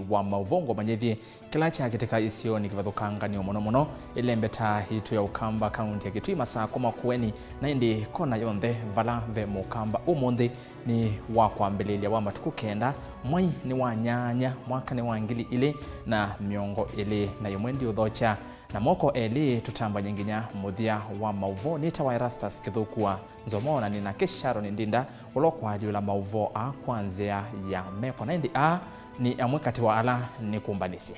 wa Mauvoo manyethi kila cha katika isio ni kivathukanga ni mono ilembeta hitu ya ukamba kaunti ya Kitui masaa kwa MAKUENI na indi kona yonthe vala ve mukamba umundi ni wa kwambĩrĩria wa matuku kenda mwai ni wa nyanya mwaka ni wa ngili ili na miongo ili na yumwendi uthocha na moko eli tutamba nyinginya muthia wa Mauvoo nita wa Erastus Kithukua nzomona ni na kesharo ni ndinda ulokwa jula Mauvoo a kwanzia ya meko na indi a ni amwe kati wa ala ni kumbanisye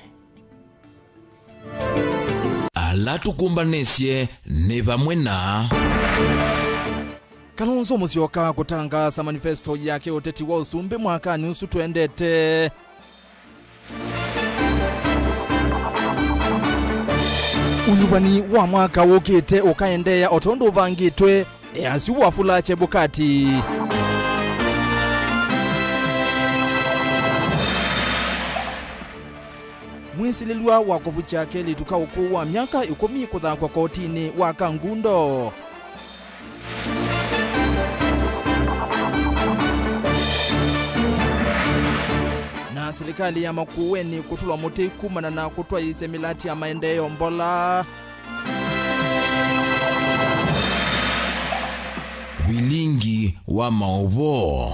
ala tukumbanisye ni vamwe na KALONZO muzioka kutangaza manifesto yake UTETI wa usumbi mwaka nusu tuendete. UNYUVANI wa mwaka wukite ukaendea otondo vangitwe easi wafula chebukati. Mwisililwa wa kovu chake lituka ukuu wa miaka 10 kuthakwa kotini wa Kangundo. Na serikali ya MAKUENI kutulwa muti kumana na kutwa ise milati ya maendeleo mbola. Vilingi wa Mauvoo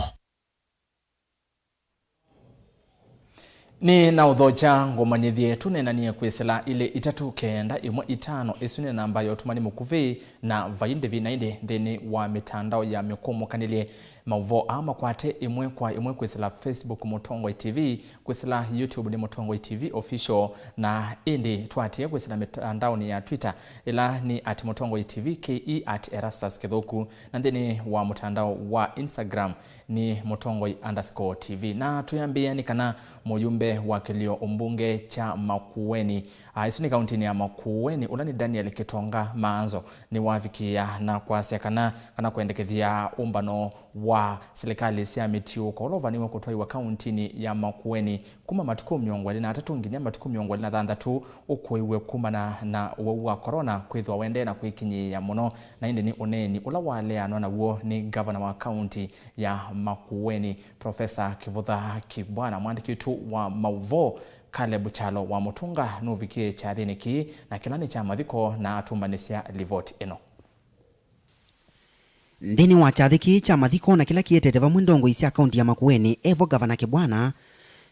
ni na udhocha ngomanyithi tunenanie kwisela ile itatu kenda imwe itano isune namba ya otumani mukuvi na vainde vinainde thini wa mitandao ya mikomo kanile Mauvoo ama kwate imwe kwa imwe kwisela Facebook Mutongo TV kwisela YouTube ni Mutongo TV official na indi twatie kwisela mitandao ni ya Twitter ila ni @Mutongo TV ke @Erastus Kithuku na thini wa mtandao wa Instagram ni Mutongo_TV na tuyambia ni kana muyumbe wa kilio umbunge cha MAKUENI isuni kaunti ya MAKUENI ulani Daniel Kitonga Maanzo ni wafikia na kwasia kana kuendekethia umbano wa serikali sia MITUO kolovaniwa kutoi wa kaunti ya MAKUENI kuma matuku miongwali na atatu nginya matuku miongwali na thandatu ukwiwe kumana na wa corona kwithwa wende na kwikinyi ya muno na indi ni uneni ula wale anona uo ni governor wa kaunti ya MAKUENI Professor Kivutha Kibwana mwandikitu wa Mauvoo Caleb Chalo wa Mutunga nuvikie chathini ki na kilani cha mathiko na atumbanisya livoti eno ndini wa chathiki cha mathiko na kila kietete va mwendongo isi akaunti ya MAKUENI evo gavana Kibwana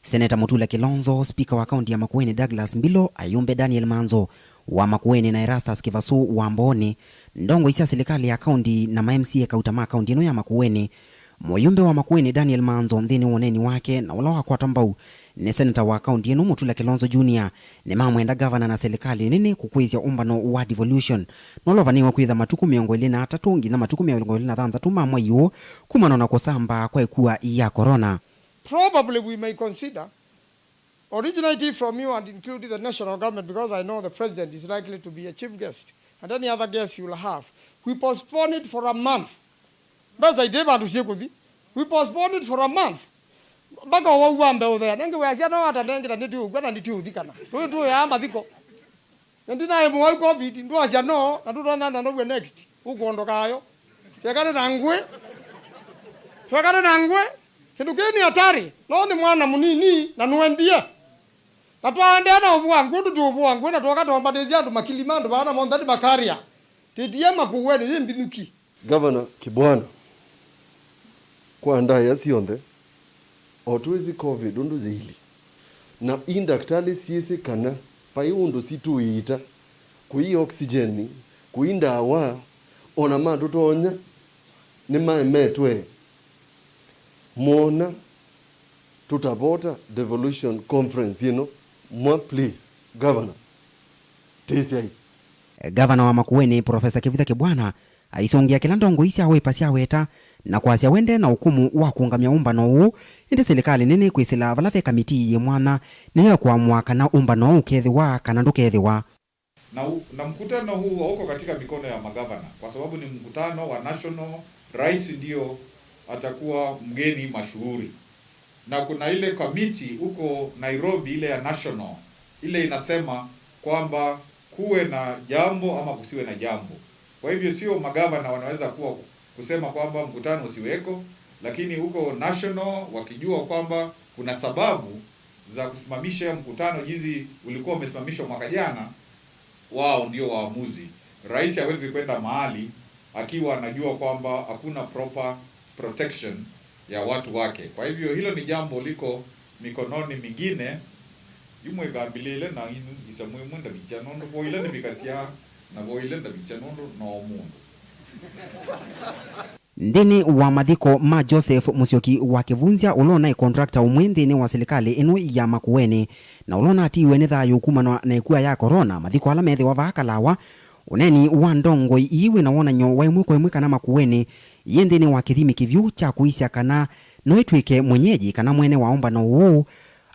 Seneta Mutula Kilonzo speaker wa akaunti ya MAKUENI Douglas Mbilo ayumbe Daniel Manzo wa MAKUENI na Erastus Kivasu wa Mboni ndongo isi serikali ya akaunti na MCA kautama akaunti ino ya MAKUENI moyumbe wa MAKUENI Daniel Manzo ndini woneni wake na wala wakwa tambau ni seneta wa akaunti ino Mutula Kilonzo Jr. ni mamwenda governor na serikali nini kukwizia umbano wa devolution nolovaniwa kwitha matuku miongweli na atatungi na matuku miongweli na thanthatu mamwa yu kumana na kusamba kwa ikua ya corona. Probably we may consider originating from you and including the national government, because I know the president is likely to be a chief guest and any other guest you will have. We postpone it for a month. We postpone it for a month. Baka wauambe udhea. Nengi weasia na wata nengi na niti ugweta niti udhikana. Tuwe ya mathiko. Nendina emu wa COVID. Ndu asia no. Na tuwa na we next. Uku ondoka ayo. Tuwekane na ngwe. Tuwekane na ngwe. Hindukeni hatari. Loo ni mwana munini. Na nuendie. Na tuwaendea na uvuwa ngwe. Tuvuwa ngwe. Na tuwakati wambatezia tu makilimando. Baana mondadi makaria. Titie MAKUENI. Hii mbithuki. Governor Kibwana kwa ndaya sionde otuwezi COVID undu zili na indaktali siese kana pai undu situita kui oxygeni kuinda awa ona madu tonya ni maemetwe mona tutavota devolution conference mwa please governor TCI. Governor wa MAKUENI Professor Kivutha Kibwana aisongia kila ndongo isi awe pasi aweta na kwasia wende na hukumu wa kuungamia umbano huu indi serikali nini kwisila valave kamiti ye mwana niyo kwa mwaka na umbano ukethiwa kana ndukethiwa na mkutano huu hauko katika mikono ya magavana kwa sababu ni mkutano wa national. Rais ndio atakuwa mgeni mashuhuri na kuna ile kamiti huko Nairobi ile ya national ile inasema kwamba kuwe na jambo ama kusiwe na jambo. Kwa hivyo sio magavana wanaweza kusema kwamba mkutano usiweko, lakini huko national wakijua kwamba kuna sababu za kusimamisha mkutano jinsi ulikuwa umesimamishwa mwaka jana, wao ndio waamuzi. Rais hawezi kwenda mahali akiwa anajua kwamba hakuna proper protection ya watu wake. Kwa hivyo hilo ni jambo liko mikononi mingine yumwe gabilile na inu isamwe mwenda bichanondo boile ne bikatia na boile nda bichanondo na omundu. Ndini wa mathiko ma Joseph Musyoki wa Kivunzia ulona contractor umwe nthini wa serikali ino ya Makueni na ulona atiwe ni thayu kumanwa na ikua ya corona. Mathiko ala methi wa vakalawa uneni wa ndongo iwe na wonanyo wa imwe kwa imwe kana Makueni yendini wa kithimi kivyu cha kuisya kana no itwike mwenyeji kana mwene waomba no uu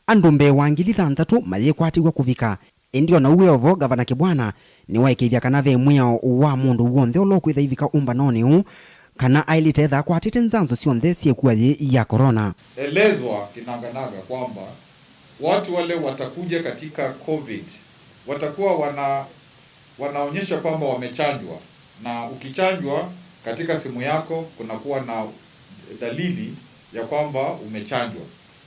andumbe wa 6,000 mayekwatigwa kuvika. Indio na uwe ovo gavana Kibwana ni waikithia kana ve mweo wa mundu wonthe ulokwitha ivika umba noni uu kana ailitetha kwatite nzanzo sionthe siekuwa ya corona. Elezwa kinaganaga kwamba watu wale watakuja katika COVID watakuwa wanaonyesha kwamba wamechanjwa, na ukichanjwa katika simu yako kunakuwa na dalili ya kwamba umechanjwa.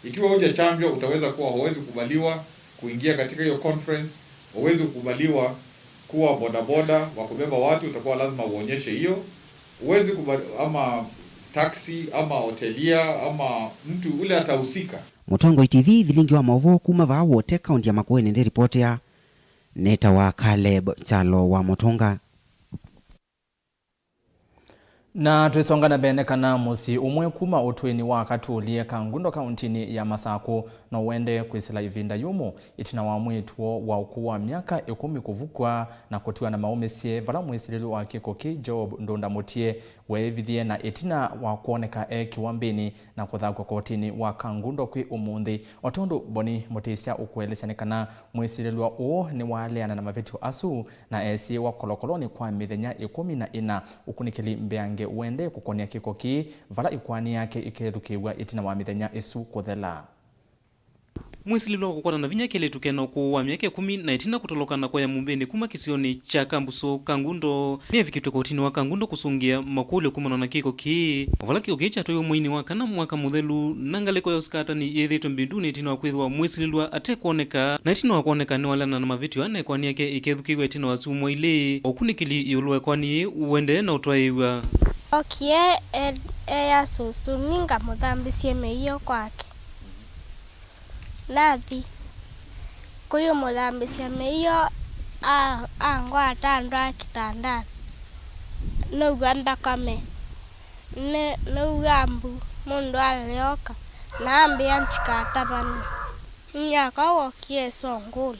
Ikiwa hujachanjwa utaweza kuwa huwezi kubaliwa kuingia katika hiyo conference, huwezi kubaliwa kuwa bodaboda wa kubeba watu, utakuwa lazima uonyeshe hiyo. Huwezi ama taxi ama hotelia ama mtu ule atahusika. Mutongo TV Vilingi wa Mauvoo kuma va wote kaunti ya Makueni ndi ripoti ya Neta wa Caleb Chalo wa Mutonga. Na tuisongana bene kana musi umwe kuma utweni wa katulie Kangundo kauntini ya Masako na uende kwisila ivinda yumu itina wa mwituo wa ukuu wa miaka 10 kuvukwa na kutiwa na maumesie vala mwisililu wa kikoki Job Ndondamutie wevithie na itina wa kuoneka kiwambini na kuthagwa kotini wa Kangundo kwi umundi otondu boni mutisia ukuelesya kana mwisililu wa uo ni waleana na mavitu asu na esi wa kolokoloni kwa mithenya 14 ukunikili mbeange uende kukonia kikoki vala ikwani yake ikethukiwa itina wa mithenya isu kuthela. Mwisililo kukwata na vinya kele tukena kwa miaka 10 na itina kutolokana kwa ya mumbeni kuma kisioni cha Kambuso Kangundo ni vikitwe kotini wa Kangundo kusungia makule kumana na kikoki vala kikoki cha toyo mwini wa kana mwaka muthelu nangaleko ya uskata ni yethitwe mbinduni itina wa kwithwa mwisililwa ate kuoneka na itina wa kuoneka ni walana na mavitu ane kwani yake ikethukiwa itina wa sumo ile okunikili iulwe kwani uende na utwaiwa okie ya susu ninga muthambisie meiyo kwake nathi kuyo muthambisia meiyo angwa tandwa kitandani nuga ndakame nuga mbu mundu alioka na ambia nchikatabani nyaka wokie songuli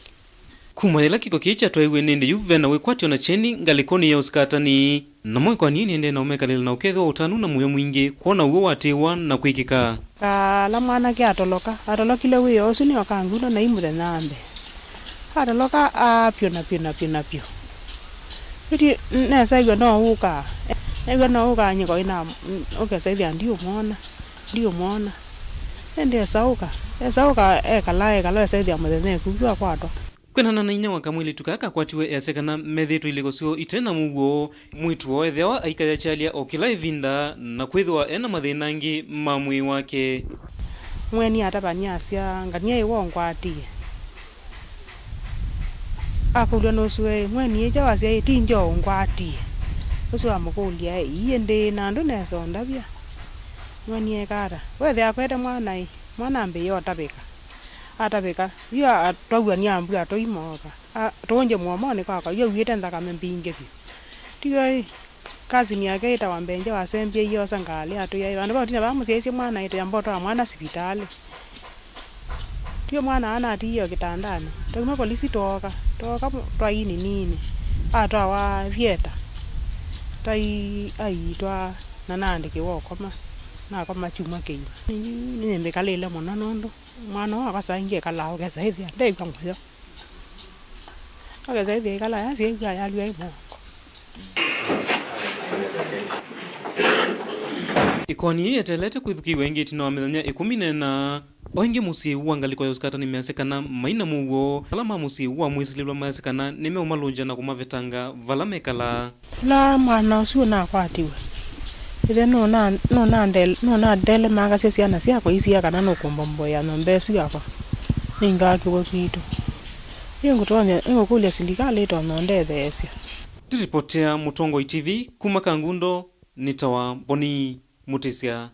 kumwela kikoki cha twaiwe nende yuvena wekwatio na cheni ngalikoni ya uskatani na mwe kwa nini nende na umekalila na ukethwa utanu na muyo mwingi kuona uwe watewa na kwikika la mwana ke atolokile wiyo osuni wa Kangundo na imuthe nambe atoloka apyo na pyo iti nesa iwa no uka nyiko ina ukesaidia ndiyo mwona nende esauka ekala esaidia muthene kujua kwato kwenana na inya wakamwili tukaka kwatiwe yasekana methitu ilegosio itena mugo mwituo ethewa aikaya chalia okila ivinda na kwithwa ena mathinangi mamwi wake mweni atabania asia ngania iwo ngwatie akulwa no suwe mweni eja wasia itinjo ngwatie uswa mukulia iende na ndo nesonda bia mweni ekara wethe akwete mwana mbe yo atabika yo atogwa nyambu atoimoka tonje muomone kaka yo wiete ndakame mbinge bi tiyo kazi ni yake ita wambenje wasembie yo sangali atoya bandu batina bamusiese mwana ito yamboto mwana hospitali tiyo mwana ana atiyo kitandani tokima polisi toka twaini nini atwa vieta tai aitwa nanandike wokoma na kama chuma keyo ni mbekalele mona nondo mwana wa kasange kala ogeza hivi ndai kwa ngoyo ogeza hivi kala yasi ya liwe mo ikoni yetelete kwithukiwa ingi tina wa mithenya 10 na oingi musi wangaliko yoskata ni measekana maina mugo alama musi wa mwisililwa measekana ni meumalunja na kumavetanga vala mekala la mwana usu na kwatiwe ile no na dele manga sisi ana sia kwa isi kana no kombombo ya no mbesu yako Ingaki wakitu. Ingo kulia serikali tonondethesya. Tiripotea Mutongo TV kuma Kangundo nitawa Boni Mutisia.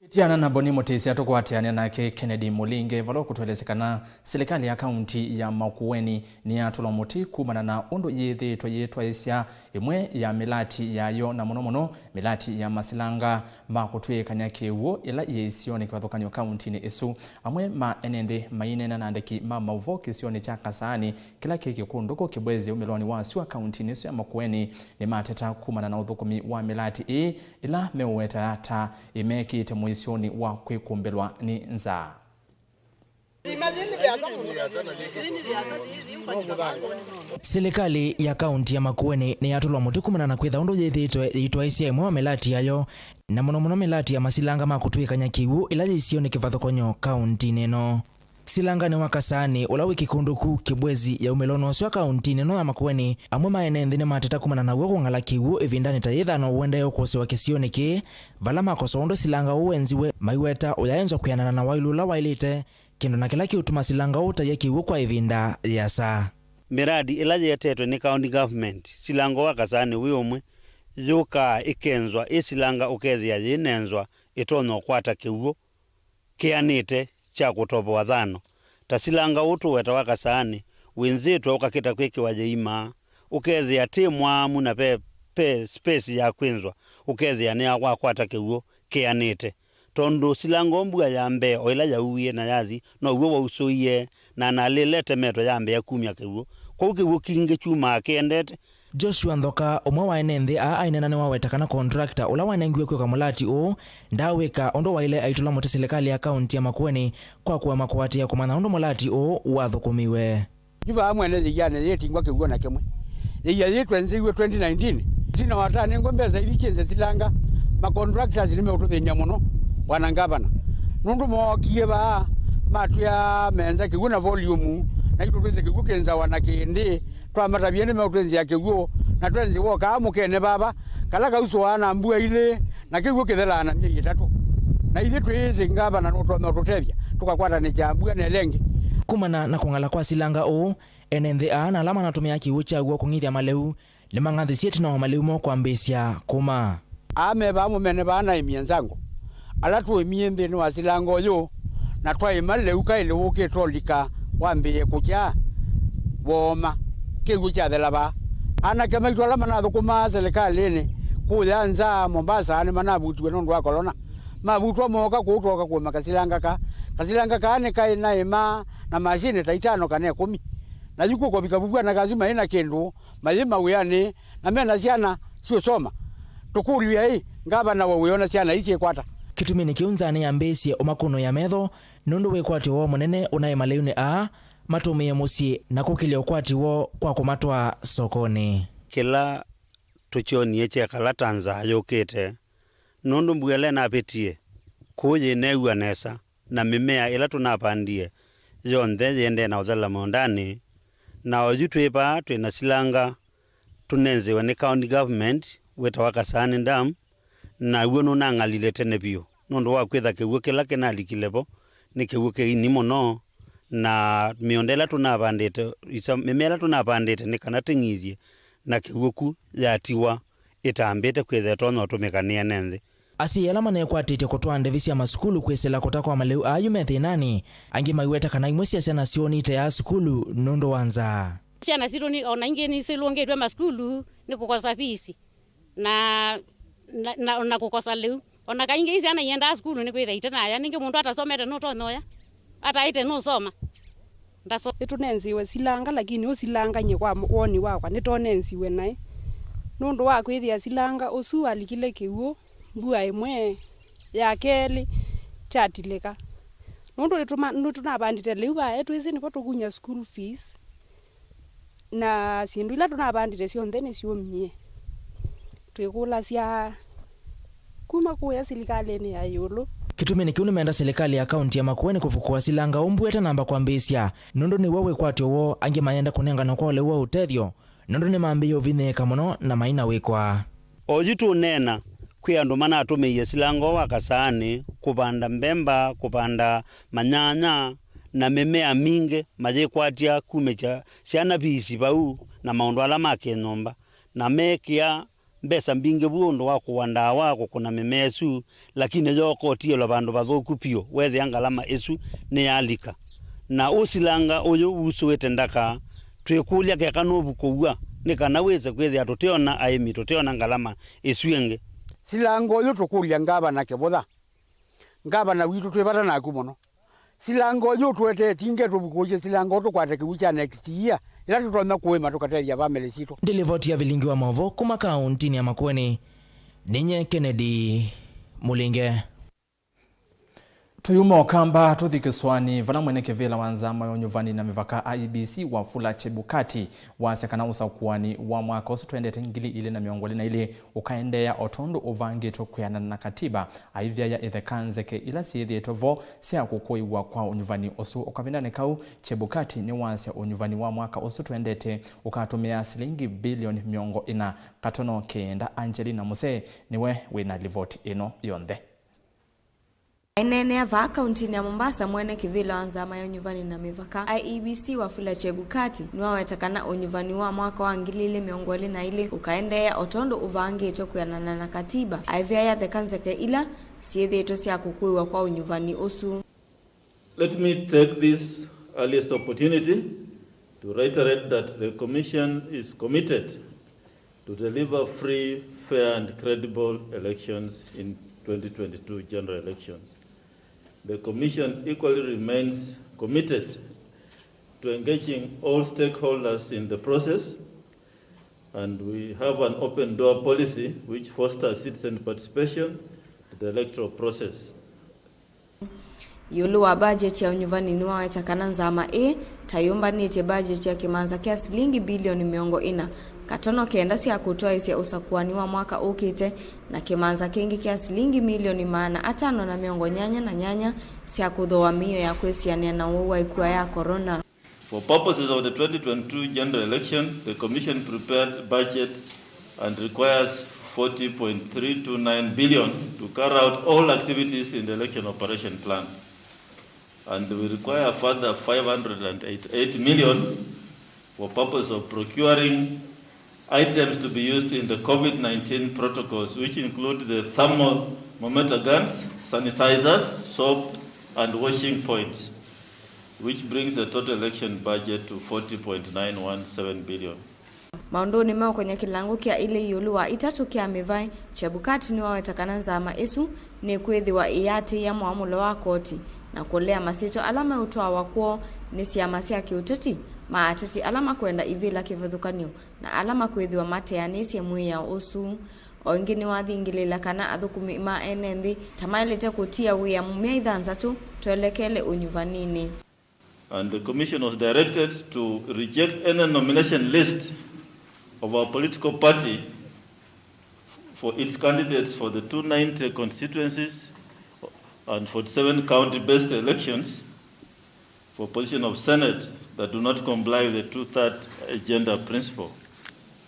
Tiana na Boni Mutisia tukwatiania nake Kennedy Mulinge valo kutuelezekana serikali ya kaunti ya Makueni ni atula muti kumana na undu yethitwa isya imwe ya milati yayo na muno milati ya masilanga makutwikanya kiwo ila yesioni kwathukanyo kaunti ni isu amwe ma enende maine na nandiki ma Mauvoo kisioni cha Kasani kila kikunduko kibwezi umiloni waswa kaunti ni isu ya Makueni ni mateta kumana na uthukumi wa milati ila meweta ta imekite isioni wa kwikumbelwa ni nza. Serikali ya kaunti ya Makueni ni yatulwa muti kumana na kwitha undu yithitwa isya imwe milati yayo na muno milati ya masilanga makutwikanya kiwu ila isioni kivathukonyo kaunti neno. Silanga ni wakasani ula wikikunduku kibwezi ya umelono swa kaunti neno ya Makueni amwe maenende ni mateta kumana na uwe kungala kiwu evindani ta yithano uwende yokose wa kisioni ki vala makoso undu silanga uwenziwe maiweta uyaenzo kuyanana na wailula wailite kindu na kila kiutuma silanga uta ya kiwu kwa evinda ya saa. Miradi ila yetetwe ni county government silanga wakasani wiumwe yuka ikenzwa isilanga ukezi ya yinenzwa itono kwata kiwu kianite cha kutoboa dhano tasilanga utu weta wakasani winzitwa ukakita kweki wajeima ukezi ya timwamu na pe space ya kwinzwa ukezi ya nea wakwata kiwo kianite tondo silanga ombua ya mbe oila ya uye na yazi no uwe wa usoye na nalilete meto ya mbe ya kumya kiwo kwa ukiwo kinge chuma kiendete. Joshua Nthoka umwe wa enende ainena ni wawetakana contractor ula wanengiwe kwa mulati ndawika ondo waile aitula muti serikali ya kaunti ya Makueni kwa kuwa makwati ya kumana ondo mulati wathukumiwe. Juba amwene yigane yetingwa kiwo na kemwe. Yeyitwe nziwe 2019. Tina watane ngombeza ibikenze silanga ma contractors nimeututhenya muno bwana ngavana. Nundu mokie ba matu ya menza kiwo na volume na itutuze kiwo kenza wanakindi twamata biene meutenzi ya kiwo na twenzi woka amukene baba kala kauso wana mbua ile na kiwo kithela na mye 3 na ile tweze ngaba na notwa tutevya tukakwata ni chambua na lengi kumana na kungala kwa silanga enende na alama natumia kiwo cha gwo kungithia maleu limangathi sieti na maleu mo kwambisia kuma ame ba mumene bana imienzango ala tu imiende no asilango yo na twa imaleu kaile woke trolika wambie kucha woma kigu cha thelaba ana kama itwala manathu kuma serikali ni kuyanza Mombasa ani manabutwe nondu wa corona mabutwa moka kutoka kwa makasilanga ka ne kai na ima na machine taitano kane 10 na yuko kwa bikabubwa na kazima ina kendo mayema uyane na mena ciana sio soma tukulia ngaba na wawiona ciana ici kwata kitumini kiunzani ya mbesi omakono ya metho nundu wekwati wo munene unaye maleune matumie musi na kukilia ukwati wo kwa kumatwa sokoni kila tuchoni eche kala tanza yokete nundu mbwele na apetie kuye newa nesa na mimea ila tunapandie yonde yende na udhala mondani na ojutwepa twena silanga tunenzewa ni county government weta wakasani ndam na wono nangalile tene bio nundu wakwetha kiwo kila kenalikilepo ni kiwo ni mono na miondela tunapandite mimela tunapandite ni kana tingizie na kiwoku yatiwa itambite kwetha tono tumikania nenze asi alama ne kwatite kutwande visi ya masukulu kwesela kutakwa maleu ayumethe nani angi maiweta kana imwesia sana sioni te ya sukulu nondo wanza siana sironi ona ingeni silongetwe masukulu ni kukosa pisi na kukosa leu ona kainge isi ana yenda sukulu ni kwetha itana ya ninge mundu atasomete no tonoya ata ite no soma ndaso tunenziwe silanga lakini usilanga nye kwa woni wakwa nitonenziwe nae nundu wa kwithia silanga usu alikile kiwo mbua imwe ya keli chatileka nundu tunapandite liwa etu izi nipo tukunya school fees na sindu ila tunapandite sionthe ni siomie twikula sia kuma kuya serikali ya yulu kitumini kiuni menda serikali ya kaunti ya Makueni kufukua silanga umbweta namba kwambisia nundu ni wawe kwatyo wo angi mayenda kunengana kwa ole wa utethyo nundu ni maambiyo vineka muno na maina wikwa ojitu nena kwi andu mana atumiie silango wa kasani kupanda mbemba, kupanda manyanya na mimea mingi majikwatia kumecha ciana bisi bau na maundu ala makenyomba na mekia mbesa mbingi bundu wa kuwanda wako kuna mimea esu lakini yoko tielo bandu bathoku pio wethe angalama esu ni yalika na usilanga uyu usuete ndaka twikulia ke kanobu kuwa ni kana weze kwethe atoteona aimi toteona ngalama esuenge silango yo tukulia ngaba na kebotha ngaba na witu twebata na kumono silango yo twete tinge tubukoje silango tukwate kiwicha next year ila tutona kuema tukateria family sito Ndilivoti ya Vilingi wa Mauvoo kuma kauntini ya Makueni ninye Kennedy Mulinge. Tuyumo kamba tuthikiswani vala mwene kivila wanzama ya UNYUVANI na mivaka IBC wa Fula Chebukati wasekana usakuani wa mwaka usu tuendete ngili ile na miongoli na ile ukaendea otondo uvangito kuyana na katiba aivya ya ithekanzeke ila siyethi etovo siya kukui wa kwa UNYUVANI usu ukavindane kau Chebukati ni wansi UNYUVANI wa mwaka usu tuendete ukatumia silingi bilioni miongo ina katono keenda Angelina Muse niwe wina livoti ino yonde. Enene ava kauntini ya Mombasa mwene kivila wanzama ya UNYUVANI na mivaka IEBC wa Fula Chebukati niwa wetakana UNYUVANI wa mwaka wa ngilile miongoli na ile ukaendea otondo uvange ito kuyanana na katiba aivya ya thekanzeke ila siyethi ito siya kukuiwa kwa UNYUVANI usu. Let me take this earliest opportunity to reiterate that the Commission is committed to deliver free, fair and credible elections in 2022 general elections. The Commission equally remains committed to engaging all stakeholders in the process, and we have an open door policy which fosters citizen participation to the electoral process. Yulu wa budget ya UNYUVANI niwa wetakana nzama tayumba nite budget ya kimanza kia silingi bilioni miongo ina katono keenda siya kutoa isi ya usakuani wa mwaka ukite na kimanza kingi kia silingi milioni maana atano na miongo nyanya siya kudhoa miyo ya kwesiania na uwa ikuwa ya corona. For purposes of the 2022 general election, the Commission prepared budget and requires 40.329 billion to carry out all activities in the election operation plan. And we require further 588 million for purpose of procuring items to be used in the COVID-19 protocols, which include the thermometer guns, sanitizers, soap, and washing points, which brings the total election budget to 40.917 billion. Maundoni meo kwenye kilango kia ile yuluwa itatu kia mivai Chebukati niwa wetakana nzama isu ni kwethi wa iyati ya muamulo wa koti na kulea masito alama utoa wakuo ni siyamasi ya kiuteti maateti alama kwenda ivila kivuthukanio na alama kwethi wa mate ya nisi ya mui ya usu oingini wathi ingilila kana athukumi ma enendi tamailete kutia wia mumia idhanzatu tuelekele UNYUVANIni. And the Commission was directed to reject any nomination list of our political party for its candidates for the 290 constituencies and 47 county-based elections for position of Senate that do not comply with the two-third agenda principle.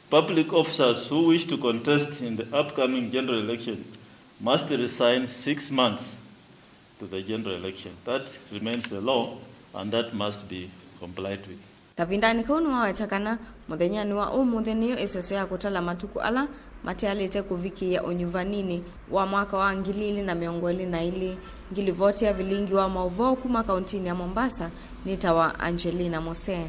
Public officers who wish to contest in the upcoming general election must resign 6 months to the general election. That remains the law, and that must be complied with. Kavindani kunu wa wetakana muthenyani wa umutheniyo iseso ya kutala matuku ala matialete kuviki ya UNYUVANIni wa mwaka wa ngilili na miongoli na ili ngilivoti ya Vilingi wa Mauvoo kuma kauntini ya Mombasa nitawa Angelina Muse.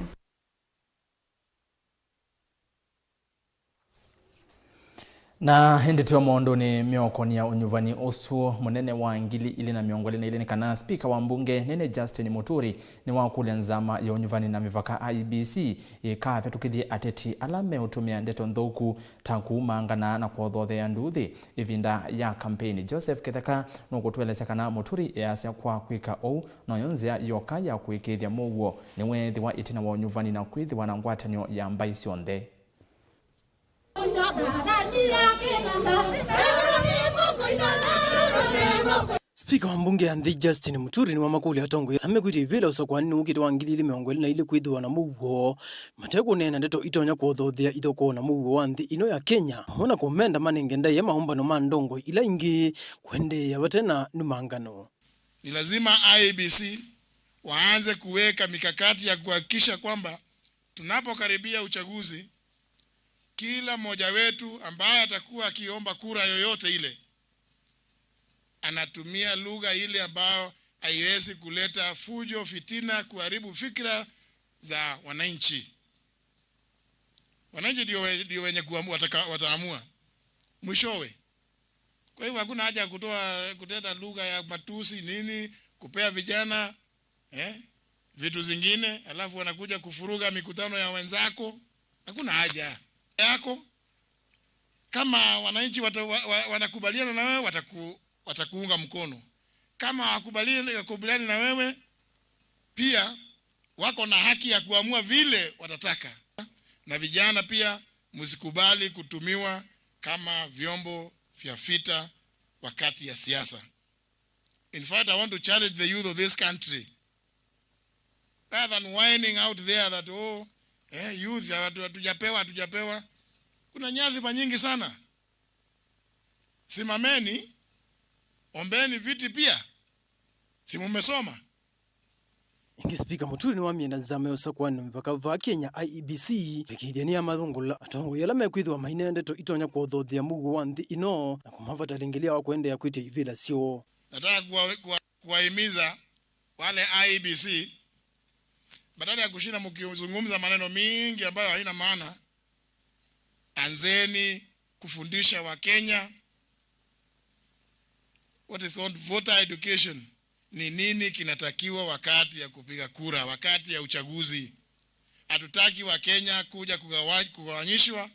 Na hindi tuwa mondo ni miokoni ya UNYUVANI usu munene wa ngili ili na miongoli na ili ni kana speaker wa mbunge nene Justin Muturi ni wakule nzama ya UNYUVANI na mivaka IEBC ikafe tukidhi ateti alame utumia ndeto ndhoku taku maangana na kuodhothe ya nduthi ivinda ya kampeni. Joseph Ketheka nukutuelese kana Muturi easya kwa kuika ou na yonzia yoka ya kuikithia Mauvoo ni wethi wa itina wa UNYUVANI na kuithi wanangwatanyo ya mbaisi ondhe. Spika wa mbunge ya Nthi Justin Muturi ni wa makuli atongo amekwiti vile usokwani ukiti wa ngili miongo na ile kwithwa na Mauvoo mateko nena ndeto itonya kuothothia ithoko na Mauvoo wa nthi ino ya Kenya ona komenda manengenda ya mahumbano ma ndongo ila ingi kwende ya batena ni mangano. Ni lazima IEBC waanze kuweka mikakati ya kuhakikisha kwamba tunapokaribia uchaguzi kila mmoja wetu ambaye atakuwa akiomba kura yoyote ile anatumia lugha ile ambayo haiwezi kuleta fujo, fitina, kuharibu fikra za wananchi. Wananchi ndio wenye kuamua, wataamua mwishowe. Kwa hivyo hakuna haja ya kuteta lugha ya matusi nini, kupea vijana vitu zingine alafu wanakuja kufuruga mikutano ya wenzako. Hakuna haja yako. Kama wananchi wanakubaliana na wewe watakuunga mkono. Kama hawakubaliani na wewe pia wako na haki ya kuamua vile watataka. Na vijana pia msikubali kutumiwa kama vyombo vya vita wakati ya siasa. In fact, I want to challenge the youth of this country. Rather than whining out there that youth hatujapewa. Kuna nyadhifa nyingi sana. Simameni, ombeni viti pia. Si mumesoma. Ingi Spika Muturi ni wamie na zame usakwani mpaka va Kenya IEBC pekidiani ya madhungula atongo yala mekwithwa mahine ndeto itonya kuothothia Mauvoo wa nthi ino na kumavata lingilia wa kwende ya kwite ivila sio. Nataka kuwahimiza wale IEBC badala ya kushinda mkizungumza maneno mingi ambayo haina maana, anzeni kufundisha wa Kenya what is called voter education. Ni nini kinatakiwa wakati ya kupiga kura, wakati ya uchaguzi. Hatutaki wa Kenya kuja kugawanyishwa.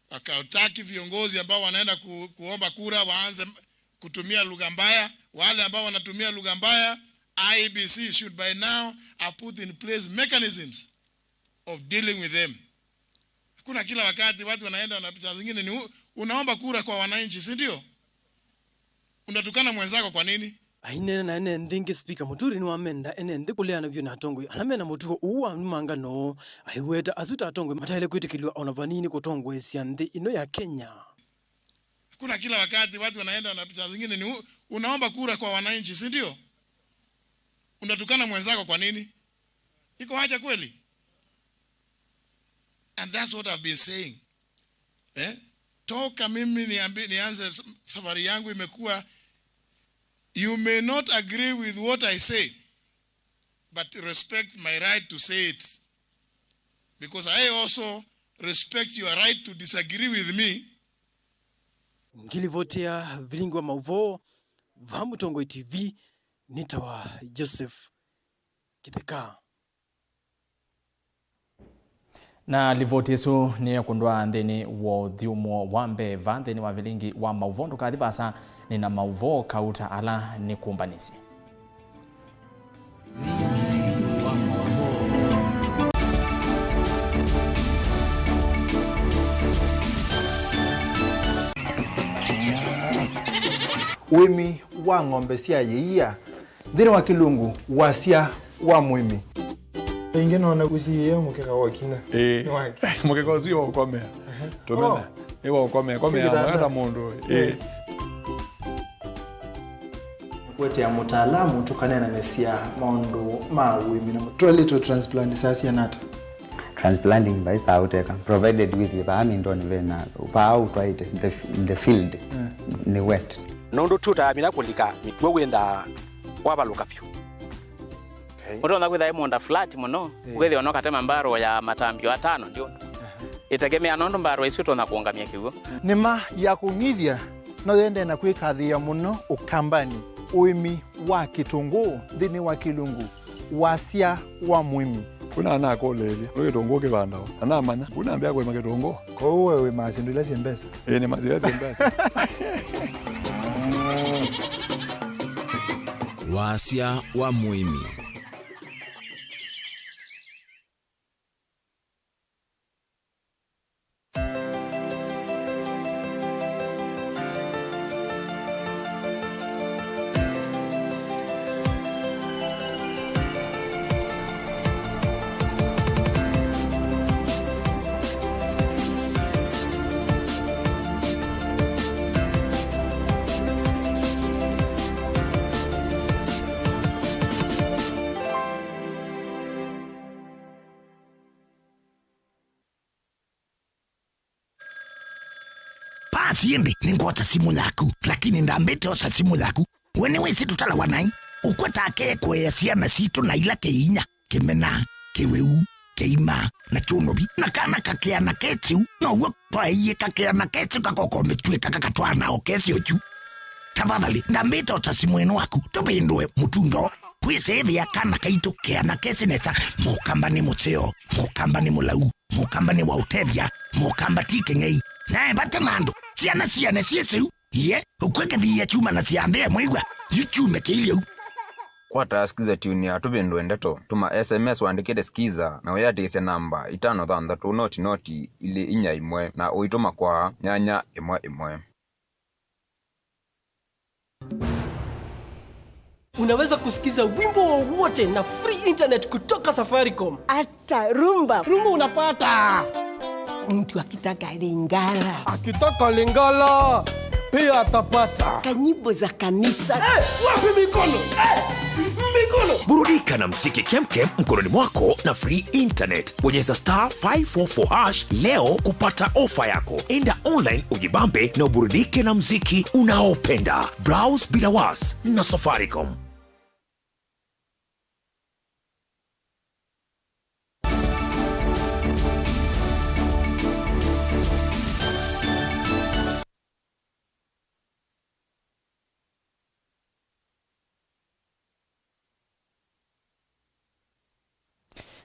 Hatutaki viongozi ambao wanaenda kuomba kura waanze kutumia lugha mbaya. Wale ambao wanatumia lugha mbaya, IEBC should by now have put in place mechanisms of dealing with them. Kuna kila wakati watu wanaenda na picha zingine ni unaomba kura kwa wananchi, si ndio? Unatukana mwenzako kwa nini? Aine na ene ndingi Spika Muturi ni wamenda ene ndikulea na vyo na atongo anamena mutuko uwa mangano aiweta asuta atongo mataile kwitikiliwa onavanini kutongo esi nthi ino ya Kenya. Kuna kila wakati watu wanaenda na picha zingine ni unaomba kura kwa wananchi, si ndio? Unatukana mwenzako kwa nini? Iko haja kweli? And that's what I've been saying. Toka mimi nianze safari yangu imekuwa, you may not agree with what I say, but respect my right to say it. Because I also respect your right to disagree with me. Ngilivotea Vilingi wa Mauvoo, Vamutongo TV, nitawa Joseph Kitheka. Na livoti yesu ni ya kundwa ndeni wa thiumo wa mbeva ndeni wa Vilingi wa Mauvoo ndukathivasa ni na Mauvoo kauta ala ni kumbanisi. Wimi wa ng'ombe cia yeia thini wa kilungu wasia wa mwimi ingine ona kusiye mukeka wakina mukeka usiye wa komea tomena ewa komea mwana mundu kwete ya mutaalamu tukanena nesia maundu ma wimi na toilet transplant sasa nata transplanting by sauteka provided with the ndo ni vena upa out right in the field ni wet nondo tuta mina kulika mitwo wenda wabaluka pyo Oto na kwitha imonda flat muno ugethi onoka tema mbaro ya matambio atano ndio itegemea nondo mbaro icio to na kuongamia kiugo nima ya kunyithia no yende na kwikathia muno ukambani uimi wa kitungu thini wa kilungu wasia wa mwimi kuna ana kolelia wewe tongo ke banda ana manya kuna ambia kwa maketongo kwa wewe masindula sembesa ni mazira sembesa wasia wa mwimi. siendi ningota simu yaku lakini ndambete osa simu yaku wene wesi tutala wanai ukwata ake kwe siana sito na ila keinya kemena keweu keima na chunobi na kana kakea na ketiu na uwa kwa iye kakea na ketiu kakoko metue kakakatwana okesi ochu tafadhali ndambete osa simu enu waku topindwe mutundo kwisethi ya kana kaito kea na kesi neta mukamba ni MISEO mukamba ni mulau mukamba ni wa utethia mukamba tike ngei nae bata mando siana siesu ye ukweke thia chuma na siambea mwigwa yuchume kilio kwa taskiza tuni ya tupindwe ndeto tuma SMS wandikede skiza na uyatikise namba 533 noti ili inya imwe na uituma kwa nyanya imwe. Unaweza kusikiza wimbo wowote na free internet kutoka Safaricom. Hata rumba unapata. Mtu akitaka Lingala. Akitaka Lingala pia atapata. Kanyimbo za kanisa. Wapi mikono? Mikono. Burudika na muziki kemkem mkononi mwako na free internet. Bonyeza *544# leo kupata ofa yako. Enda online ujibambe na uburudike na muziki unaopenda. Browse bila was na Safaricom.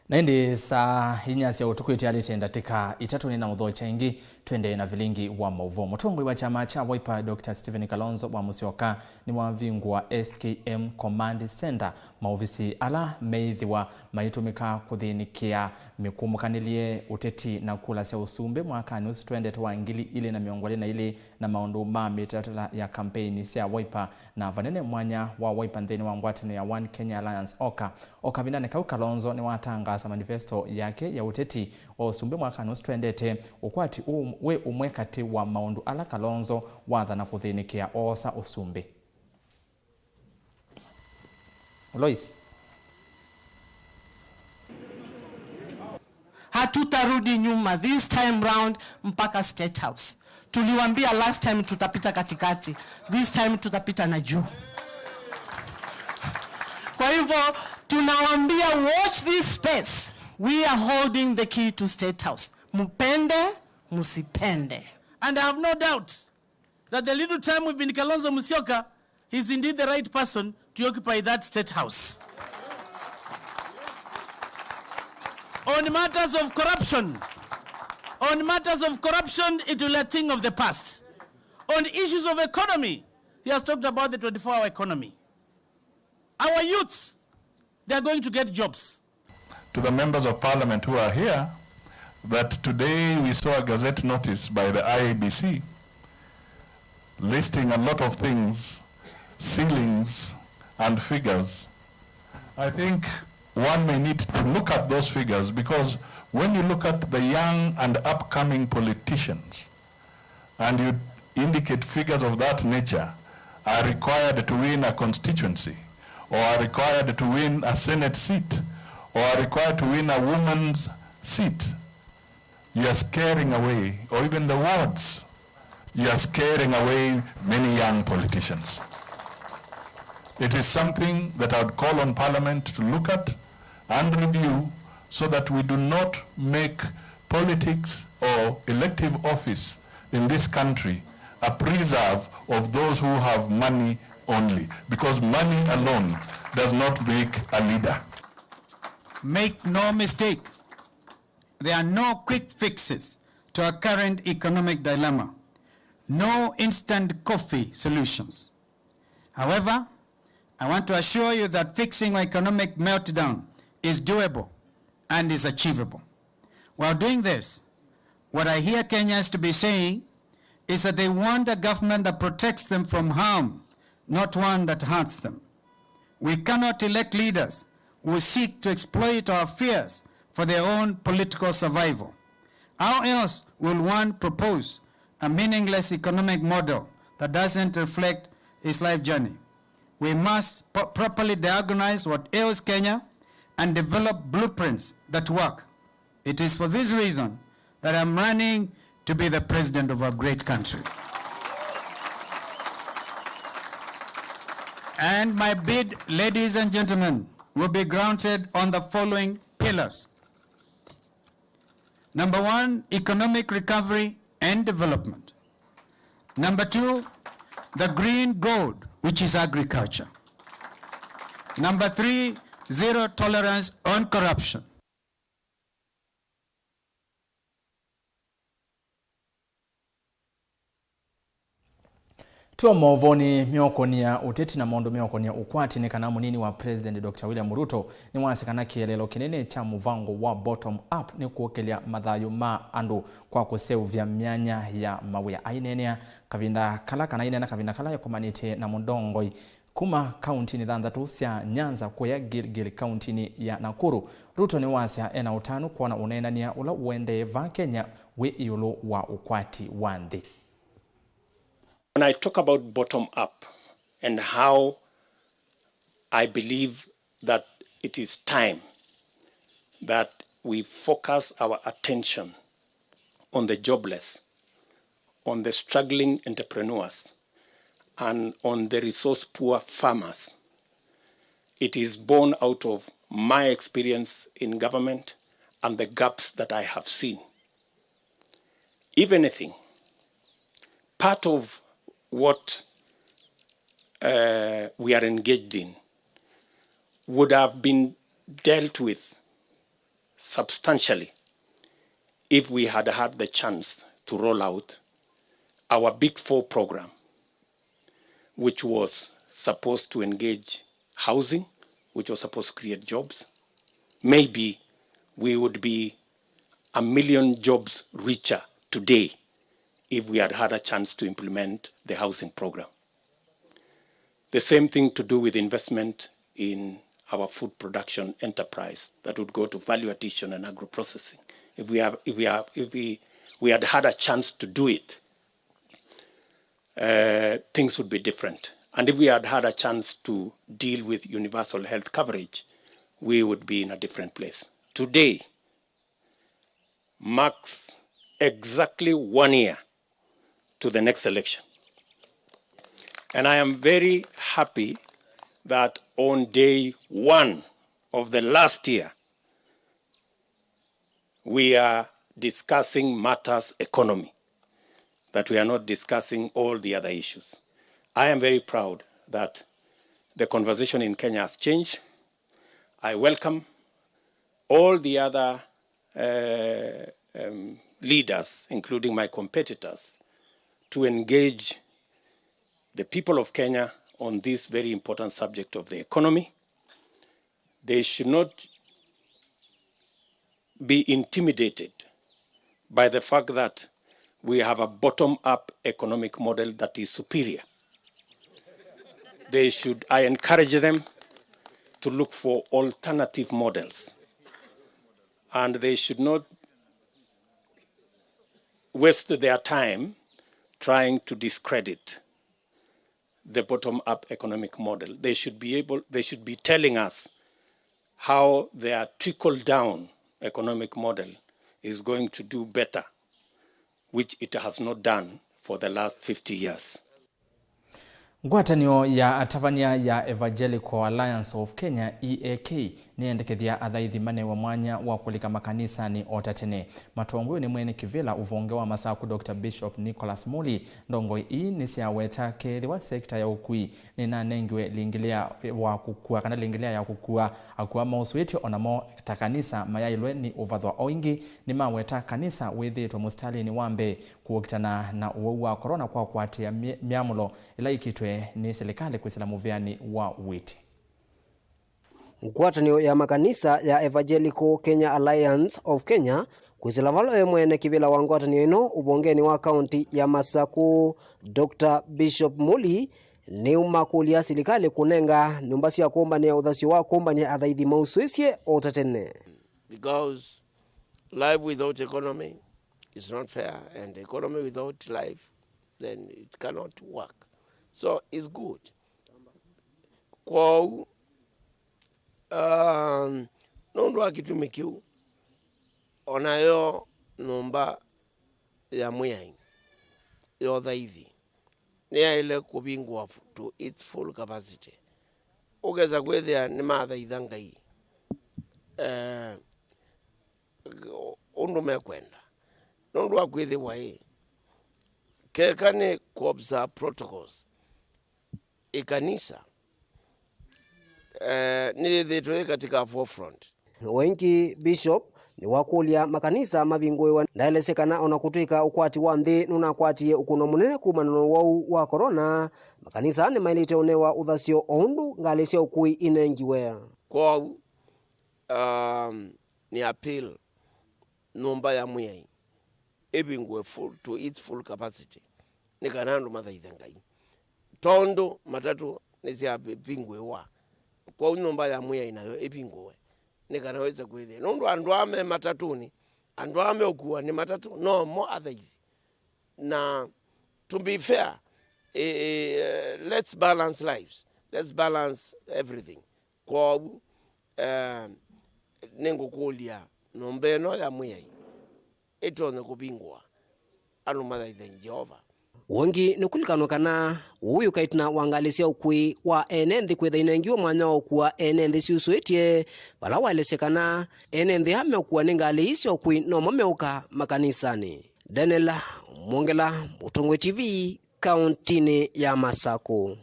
Naindi saa hinyasi ya utukwiti alitenda tika itatu nina udho chaingi twende na Vilingi wa Mauvoo. Mutongwe wa chama cha Wiper Dr. Stephen Kalonzo wa Musyoka ni wavingu wa SKM Command Center mauvisi ala meithiwa maitumika kuthinikia mikumukaniliye uteti na kula sia usumbe mwaka nusu twende tuwangili ili na miongole na ili na maundu mitatala ya kampeni sia Wiper na vanene mwanya wa Wiper nthini wa ngwatano ya One Kenya Alliance Oka vinane kau Kalonzo ni watanga manifesto yake ya uteti wa usumbe mwaka nusu twendete ukwati we umwe kati wa maundu ala Kalonzo watha na kuthinikia osa usumbe. Lois, hatutarudi nyuma this time round mpaka State House. Tuliwaambia last time tutapita katikati, this time tutapita na juu. Kwa hivyo tunawaambia watch this space. We are holding the key to State House. Mupende, musipende. And I have no doubt that the little time we've been Kalonzo Musyoka, he's indeed the right person to occupy that State House. On matters of corruption, it will be a thing of the past. On issues of economy, he has talked about the 24-hour economy. Our youths, they are going to get jobs. To the members of parliament who are here, that today we saw a gazette notice by the IABC listing a lot of things, ceilings and figures. I think one may need to look at those figures because when you look at the young and upcoming politicians and you indicate figures of that nature are required to win a constituency or are required to win a Senate seat or are required to win a woman's seat, you are scaring away, or even the wards, you are scaring away many young politicians. It is something that I would call on Parliament to look at and review so that we do not make politics or elective office in this country a preserve of those who have money only, because money alone does not make a leader. Make no mistake, there are no quick fixes to our current economic dilemma. No instant coffee solutions. However, I want to assure you that fixing our economic meltdown is doable and is achievable. While doing this, what I hear Kenyans to be saying is that they want a government that protects them from harm, not one that hurts them. We cannot elect leaders who seek to exploit our fears for their own political survival. How else will one propose a meaningless economic model that doesn't reflect his life journey? We must properly diagnose what ails Kenya and develop blueprints that work. It is for this reason that I'm running to be the president of our great country. And my bid, ladies and gentlemen, will be grounded on the following pillars. Number 1, economic recovery and development. Number 2, the green gold, which is agriculture. Number 3, zero tolerance on corruption. Tuwa Mauvoo MIOKONI ya UTETI na maundu MIOKONI ya ukwati ni kana munini wa President Dr. William Ruto ni wasekana kielelo kinene cha muvango wa bottom up ni kuokelea mathayo ma andu kwa kuseuvya myanya ya mawia ainenea kavinda kala kana inena kavinda kala ya kumanite na mundongoi kuma kaunti ni thanthatu cia Nyanza kuya Gilgil kaunti ni ya Nakuru. Ruto ni wasia ena utano kuona unenania ula uende va Kenya we iulu wa ukwati wa nthi. When I talk about bottom up and how I believe that it is time that we focus our attention on the jobless, on the struggling entrepreneurs, and on the resource-poor farmers, it is born out of my experience in government and the gaps that I have seen. If anything, part of what we are engaged in would have been dealt with substantially if we had had the chance to roll out our Big Four program, which was supposed to engage housing, which was supposed to create jobs. Maybe we would be 1 million jobs richer today if we had had a chance to implement the housing program. The same thing to do with investment in our food production enterprise that would go to value addition and agro-processing. If we had had a chance to do it, things would be different. And if we had had a chance to deal with universal health coverage, we would be in a different place. Today marks exactly 1 year to the next election. And I am very happy that on day 1 of the last year, we are discussing matters economy, that we are not discussing all the other issues. I am very proud that the conversation in Kenya has changed. I welcome all the other leaders, including my competitors, to engage the people of Kenya on this very important subject of the economy. They should not be intimidated by the fact that we have a bottom-up economic model that is superior. I encourage them to look for alternative models, and they should not waste their time trying to discredit the bottom-up economic model. They should be telling us how their trickle-down economic model is going to do better, which it has not done for the last 50 years. Ngwatanio ya atavania ya Evangelical Alliance of Kenya EAK niendekethia athaithi mane wa mwanya wa kulika makanisa ni otatene. Matongwe ni mwene kivila uvonge wa masaku Dr. Bishop Nicholas Muli ndongoi hii ni siaweta kethi wa sekta ya ukui ni na nengwe lingilia wa kukua kana lingilia ya kukua akuwa mausweti onamo takanisa mayailwe ni uvadhwa oingi ni maweta kanisa withitwa mustali ni wambe kuokitana na uwewu wa corona kwa kuatia miamulo ila ikitwe ni serikali kwisila muviani wa witi. Ngwatanio ya makanisa ya Evangelical Kenya Alliance of Kenya kwisila valo mwene kivila wa ngwatanio ino uvongeni wa kaunti ya Masaku Dr. Bishop Muli ni umakulia serikali kunenga nyumba cia kumbania uthasio wa kumbania athaithi mauswisie otatene. Because life without economy is not fair, and economy without life, then it cannot work. So it's good. Kwa nondo akitumikiu onayo nomba ya muyai yo thaithi ni ile kubingwa to its full capacity ugeza kwethia ni mathaitha Ngai undu mekwenda nondu wa kwithiwa keka ni kuobserve protocols ikanisa ni thitwe katika forefront. Wengi Bishop ni wakulia makanisa mavingwewa ndaelesekana ona kutwika ukwati wa nthi nunakwatie ukuno munene kumanano wau wa corona. Makanisa ni mailite onewa uthasio ondu ngali cia ukui inengiwe kwau. Ni appeal numba ya muyai ebingwe full to its full capacity ni kanandu mathaitha Ngai tondo matatu ni cia bingwe wa kwa numba ya muyai nayo ebingwe ni kanaweza kwithia nondu andu ame matatuni andu ame okua ni matatu no mo athaithi na to be fair let's balance lives, let's balance everything kwa nengukulia nombeno ya muyai etone kubingwa anu mathaitha Jehova. Wengi nukulikano kana uyu kaitina wangalisia ukui wa enenthi kwitha inengiwa mwanya wa ukua enenthi ciusuitie bala walesekana enenthi hame ukua ningali isio ukui no momeuka makanisani. Daniela Mwongela, Utongwe TV, kauntini ya Masako.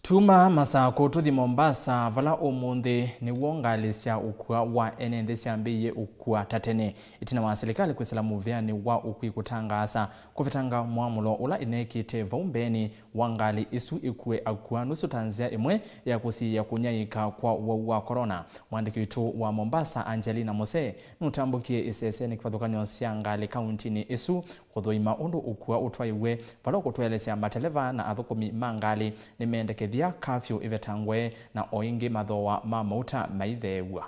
Tuma Masako tuthi Mombasa vala umundi ni wongalisia ukua wa enenthi ciambiie ukua tatene itina wa serikali kwisala muvyani wa ukui kutangasa kuvitanga mwamulo ula inekite vaumbeni wangali isu ikue akua nusu tanzia imwe ya kusi ya kunyaika kwa wa corona. Mwandiki wetu wa Mombasa Angelina Mose nutambukie iseseni kifathukanio cia ngali kauntini isu kuthuima undu ukua utwaiwe vala kutwelesea mateleva na athukumi mangali ni mendekethia kafyu ivetangwe na oingi mathoa ma mauta maithewa.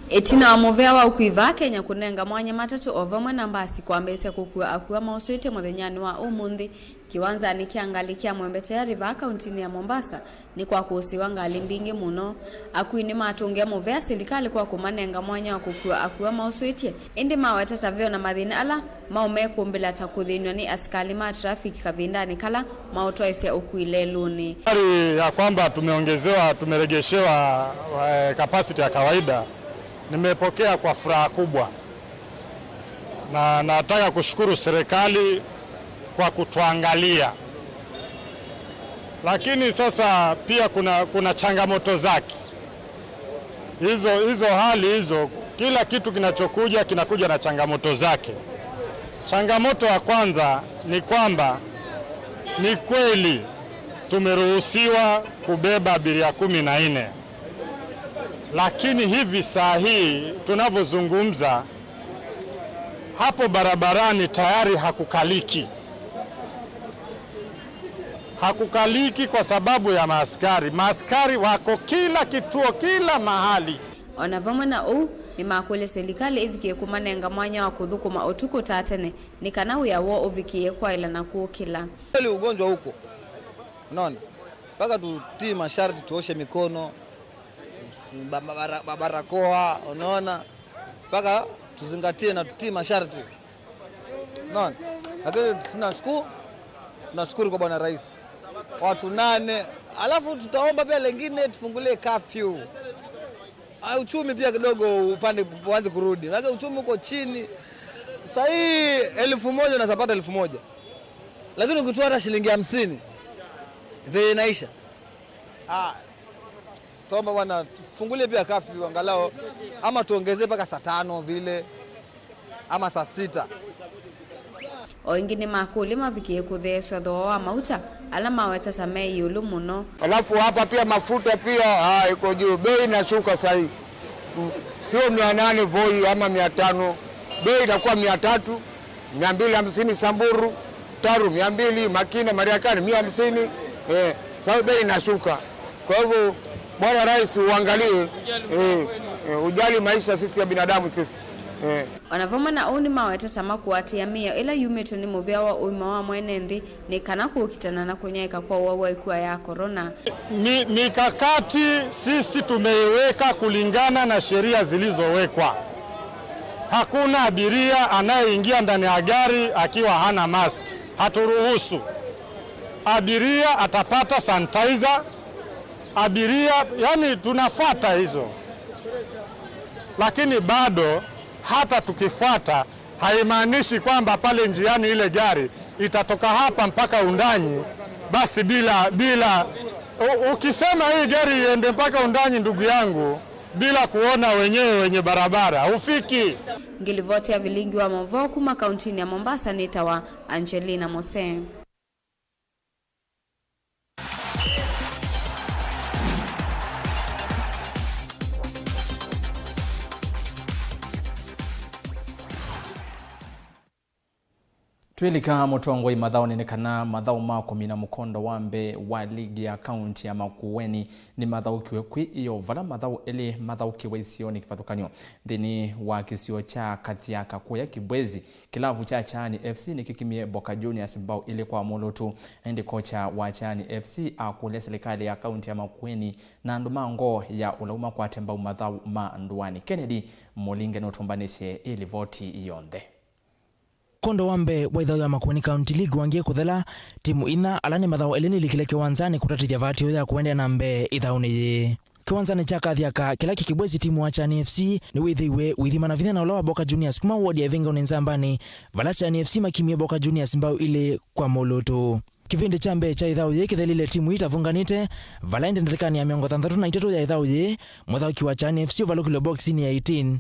Itina wa muvea wa ukuiva Kenya kunenga mwanya matatu ovamwe na mbasi kwa mbese kukua akua mausuite muthenyani wa umundi kiwanza ni kiangali kia mwembete riva kauntini ya Mombasa ni kwa kuusiwa ngali mbingi muno akuini matungia muvea serikali kwa kumanenga mwanya wa kukua akua mausuite indi mawatata vyo na mathina ala maume kumbila takuthinwa ni askali ma trafiki kavindani kala mautoisia ukuile luni ya kwamba tumeregeshewa capacity ya kawaida. Nimepokea kwa furaha kubwa na nataka kushukuru serikali kwa kutuangalia, lakini sasa pia kuna changamoto zake hizo hali hizo. Kila kitu kinakuja na changamoto zake. Changamoto ya kwanza ni kwamba ni kweli tumeruhusiwa kubeba abiria 14, lakini hivi saa hii tunavyozungumza hapo barabarani tayari hakukaliki kwa sababu ya maaskari wako kila kituo, kila mahali. Onavamwe na u ni makwele serikali ivikie kumanenga mwanya wa kuthukuma utuku tatene ni kanau ya wo uvikie kwa ila na kuukila ili ugonjwa huko. Unaona mpaka tutii masharti, tuoshe mikono, barakoa, unaona mpaka tuzingatie na tutii masharti, unaona. Lakini tunashukuru kwa Bwana Rais, watu 8, alafu tutaomba pia lengine tufungulie curfew. Uchumi pia kidogo upande uanze kurudi, lakini uchumi uko chini sasa. Hii 1000 na zapata 1000, lakini ukitoa hata shilingi 50 vile inaisha. Tuomba bwana tufungulie pia curfew angalau, ama tuongezee mpaka saa 5 vile ama saa 6. Oingine makulima vikie kutheswa thoa mauta alama watata mei yulu muno. Alafu hapa pia mafuta pia iko juu, bei inashuka sasa hivi. Sio 800 Voi ama 500, bei inakuwa 300, 250 Samburu, Taru 200, Makina Mariakani 150. Sasa bei inashuka. Kwa hivyo Bwana Rais uangalie ujali maisha sisi ya binadamu sisi. Onavoma na uni mawetata makuatia mia ila yumeto ni muvea wa uima wa mwenendi ni kanaku ukitana na kunyaika kwa wawa ikuwa ya corona. Mikakati sisi tumeiweka kulingana na sheria zilizowekwa. Hakuna abiria anayeingia ndani ya gari akiwa hana mask. Haturuhusu. Abiria atapata sanitizer abiria, yani tunafuata hizo. Lakini bado hata tukifuata haimaanishi kwamba pale njiani ile gari itatoka hapa mpaka Undanyi basi bila ukisema hii gari iende mpaka Undanyi, ndugu yangu, bila kuona wenye barabara ufiki. Ngilivoti ya Vilingi wa Mauvoo kuma kauntini ya Mombasa nitawa Angelina Mose. Twilika mutongoi mathao nenekana mathao makumi na mukondo wambe wa ligi ya kaunti ya Makueni ni mathao kiwe kwi iyo vala mathao eli mathao kiwe isioni kipathukanyo thini wa kisio cha Kathiaka kuya Kibwezi. Kilavu cha Chani FC ni kikimie Boca Juniors mbao ili kwa molotu. Ndi kocha wa Chani FC akule serikali ya kaunti ya Makueni na ndumango ya ulauma kwa temba mathao manduani. Kennedy Molinge notumbanishe ili voti iyonde. Kondo wambe wa idhao ya Makueni County League wangie kuthela timu ina alani mathao eleni likile kiwanzani kutatithia vatio ya kuendea na mbe idhao ni kiwanzani cha Kathiaka kila Kibwezi timu wa Chani FC ni withiwe withima na vithina ulowa Boca Juniors kuma wadi ya venga unenzambani vala Chani FC makimie Boca Juniors mbao ile kwa moloto. Kivindi cha mbe cha idhao ye kithelile timu itavunganite vala ende ndrekani ya miongo 33 ya idhao ye mwathao kiwa Chani FC uvalukile boxi ni ya 18.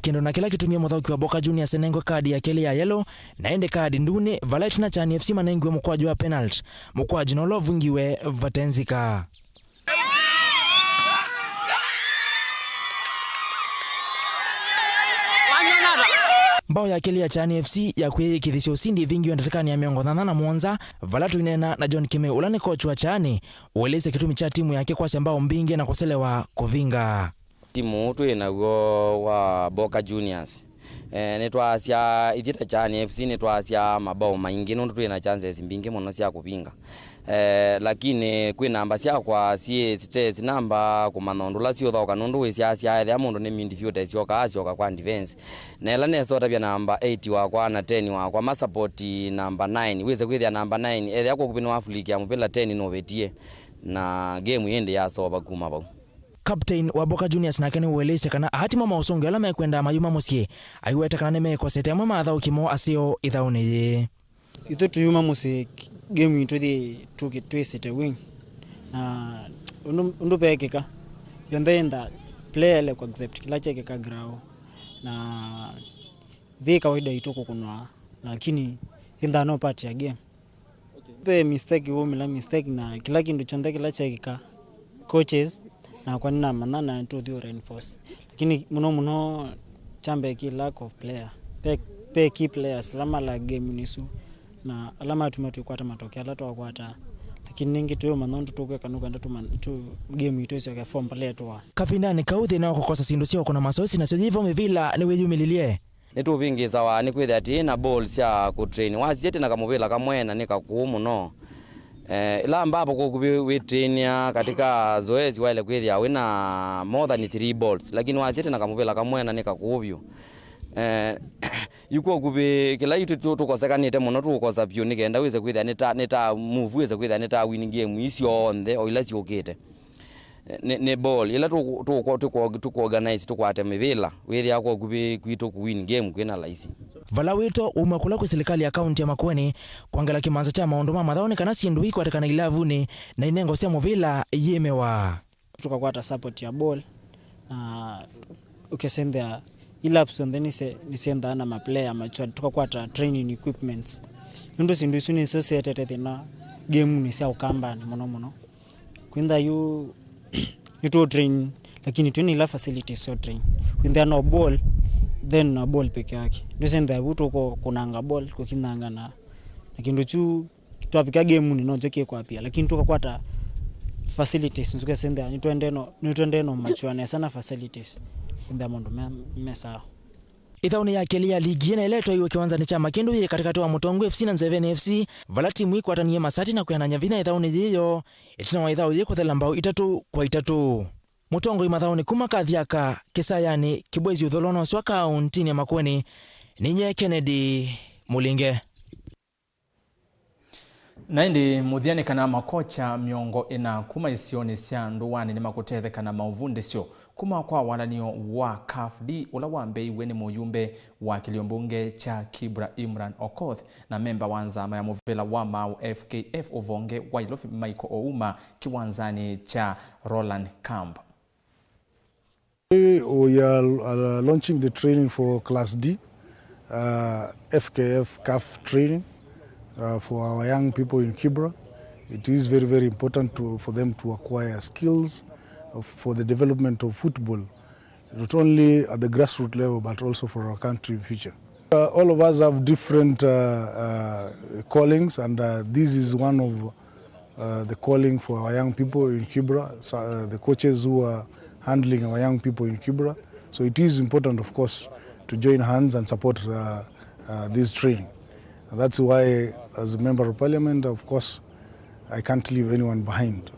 Kendo na kila kitumia muthauki wa Boca Juniors nengo kadi ya keli ya yellow na ende kadi ndune Valet na Chani FC manengwe mkwaju wa penalty mkwaju no lovungiwe vatenzika. Mbao ya keli ya Chani FC ya kuye kithisi usindi vingi wendatekani ya miongo 87 Valatu inena na John Kime ulani coach wa Chani ueleze kitumi cha timu yake kwa sembao mbinge na kuselewa kuvinga. Timu tu inago wa Boca Juniors netwasia ithita Chani FC netwasia mabao maingi no tu ina chances mbingi muno cia kupinga lakini kwi namba cia kwa stress namba kumanondula cio thauka nundu cia cia mundu ni midfielder cio ka kwa defense nela nesota bia namba 8 wa kwa na 10 wa kwa support namba 9 wize kwithia namba 9 ethia kwa kupino Afrika ya mupila 10 no betie na game yende ya soba kuma bau. Captain wa Boca Juniors na kene ueleze kana hatima mausongo ala mekwenda mayuma musie aiweta kana neme kwa sete mama athao kimo asio ithaone ye ito tuyuma musie game into the twist wing na undu pekeka yondenda player le kwa accept kila cheke ka grao na the kawaida itoko kunwa lakini inda no part ya game pe mistake wo mila mistake na kila kindu chonde kila cheke ka coaches na kwa nina manana to the reinforce lakini muno chambe ki lack of player pe key players lama la game nisu na alama tumatu kwata matokeo ala to kwata lakini ningi tuyo manondo to kweka ndo tu game ito sio form player to kapindani kauthi na kukosa sindu sio kuna masosi na sio hivyo mevila ni weyumililie netu vingi sawa ni kwithia ati na balls ya ku train wazite na kamuvila kamwena nikakumu no ila ambapo kwa kuwitinia katika zoezi wale kwithia wina more than 3 balls lakini wazite na kamuvila kamwena nikakuvyo yuko kubi kila itu tukosekanite muno tukosa pio nikenda wize kwithia neta move wize kwithia neta winning game isio onthe oila ciokite ne ball ila tu organize tukwate mivila withia kwa kubi kwito ku win game kwina laisi vala wito umakula ku serikali ya kaunti ya Makueni kwangala kimanza cha maondo mama thaone kana sindu iko atakana ilavuni na inengo cia muvila yemewa tukakwata support ya ball na ukesendea ilaps and then nisenda na maplayer macho tukakwata training equipments ndo sindu isuni associated na game ni cia ukambani muno kwinda you to train lakini tu ni la facilities so train kwinda no ball then na ball peke yake ndio senda buto ko kunanga ball ko kinanga na lakini tu twapika game ni no joke kwa pia lakini tukakwata facilities nzuka senda ni twende no macho sana facilities nda mondo mesa ithauni ya keli ya ligi ina iletwa iwe kiwanzani cha Makindu ye katika wa Mutongo FC na Nzevene FC vala timu iko atanie masati na kuyananya vina ithauni hiyo itina wa ithau ye kuthela mbao 3-3 mutongo imathaoni kuma kathiaka kisayani kibwezi utholono swa kauntini ya Makueni ninye Kennedy Mulinge. Naindi muthiani kana makocha miongo ina kuma isioni cia nduwani ni makutethekana Mauvoo ndesyo kuma kwa walanio wa CAFD ula wambeiwe ni muyumbe wa kiliombunge cha Kibra Imran Okoth na memba wa nzama ya muvela wa Mau FKF uvonge wa Ilofi Michael Ouma kiwanzani cha Roland Camp. We are launching the training for Class D, FKF CAF training for our young people in Kibra. It is very, very important for them to acquire skills for the development of football, not only at the grassroots level, but also for our country in future. All of us have different callings, and this is one of the calling for our young people in Kibra, the coaches who are handling our young people in Kibra. So it is important, of course, to join hands and support this training. And that's why, as a member of parliament, of course, I can't leave anyone behind.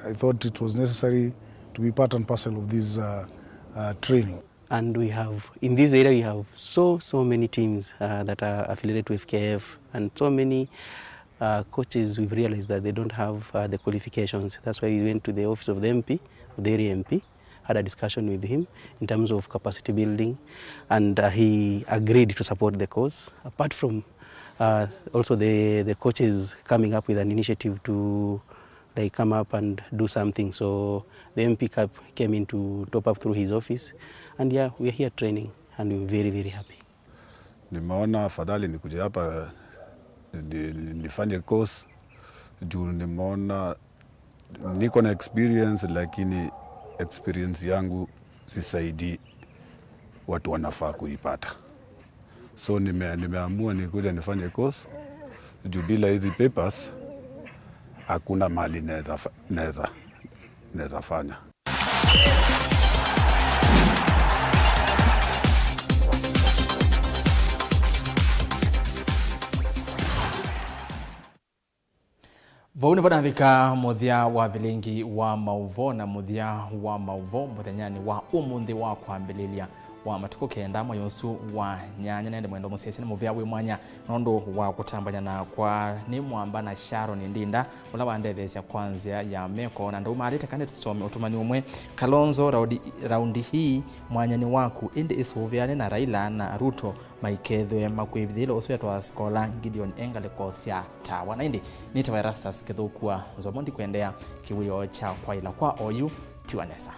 I thought it was necessary to be part and parcel of this training. And we have, in this area, we have so many teams that are affiliated to FKF, and so many coaches. We've realized that they don't have the qualifications. That's why we went to the office of the MP, of the area MP, had a discussion with him in terms of capacity building, and he agreed to support the cause. Apart from also the coaches coming up with an initiative to come up and do something. So the MP came in to top up through his office, and yeah, we are here training, and we're very, very happy. Nimeona afadhali nikuja hapa nifanye course juu nimeona niko na experience, lakini experience yangu sisaidi watu wanafaa kuipata. So nimeamua nikuja nifanye course juu bila hizi papers hakuna mali naweza fanya. Vauni vadavika muthia wa Vilingi wa Mauvoo na muthia wa Mauvoo muthenyani wa umuthi wa kwambililia wa matuko kenda moyosu wa nyanya nende mwendo musese ni muvia wi mwanya nondo wa kutambanya na kwa ni mwamba na Sharon Ndinda ula wandethesia kwanzia ya meko na ndo maleta kane tusome utumani umwe Kalonzo raundi hii mwanyani waku indi isuviane na Raila na Ruto maiketho ya makwivithilo usu ya twaskola Gideon Engale kosia tawa na indi nita virusas kithukua zomondi kuendea kiwio cha kwaila kwa oyu tiwanesa.